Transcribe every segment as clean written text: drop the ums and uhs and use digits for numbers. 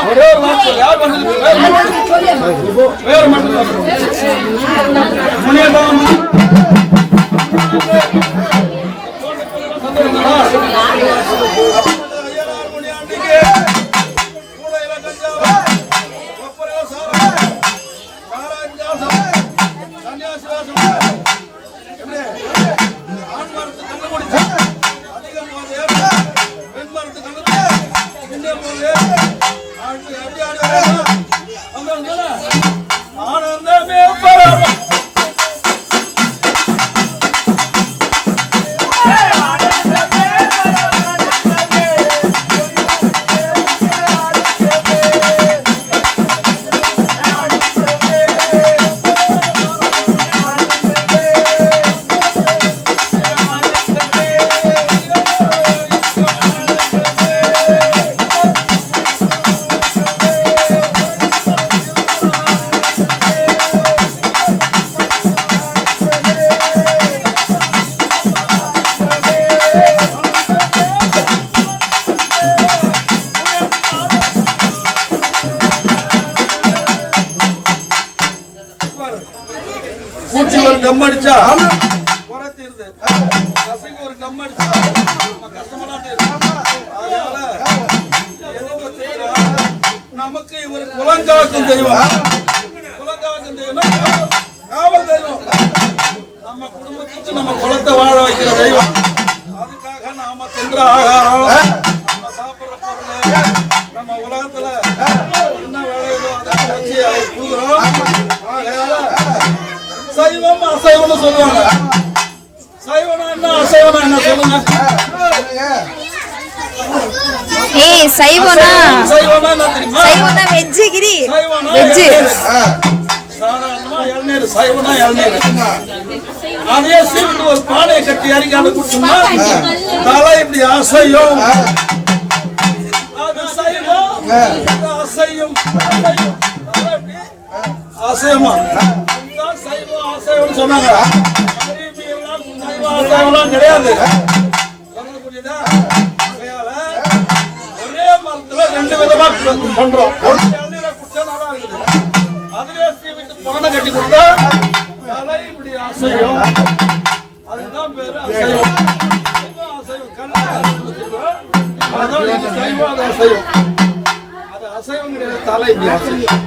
ஒரே ஒரு வார்த்தை யார் வந்து வேறு மட்டும் கம்மடிச்சா குறைத்திருது ஒரு கம்மடிச்சா நமக்கு இவர் குலங்காக்கும் தெய்வம் குலங்காக்கும் தெய்வம் காவல் தெய்வம் நம்ம குடும்பத்துக்கு நம்ம குலத்தை வாழ வைக்கிற தெய்வம் அதுக்காக நாம தின்ற ஆகாரம் நம்ம சாப்பிடுற பொருள் நம்ம உலகத்துல என்ன வேலையோ அதை வச்சு அதை கூடுறோம். சைவம் அசைவம்னு சொல்லுவாங்க. சைவனா என்ன அசைவனா என்ன சொல்லுங்க. ஏய் சைவனா சைவனா தெரியுமா? சைவனா வெஜ்ஜிகிரி வெஜ் சாதாரணமா இளநீர் சைவனா இளநீர் அதே சீட்டு ஒரு பானையை கட்டி அரிக்காம குடிச்சோம்னா தலை இப்படி அசையும். அது சைவம் அசையும் அசைவமா சொன்னாங்க. கிடையாது ஒரே மரத்துல ரெண்டு விதமா பண்றோம். அதுவே பானை கட்டி கொடுத்தா தலை இப்படி அசையும். அதுதான் பேரு அசைவம். அசைவம் அது அசைவம் கிடையாது. தலை இப்படி அசையும்.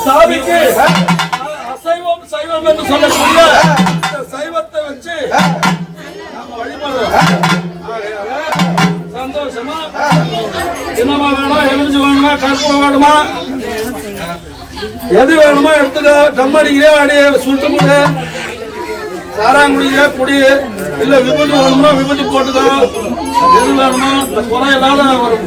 சாமிக்கு அசைவம் சைவம் என்று சொல்லக்கூடிய சைவத்தை வச்சு நாம வழிபடுறோம். சந்தோஷமா என்னமா வேணும், எரிஞ்சு வேணுமா, கற்பூரம் வேணுமா, எது வேணுமா எடுத்துக்க. கம்மடிக்கிறே அடியே சுட்டு முடு, சாராங்குடியே குடி, இல்ல விபூதி வேணுமா விபூதி போட்டுக்கோ. எது வேணுமா குறை இல்லாத ஒரு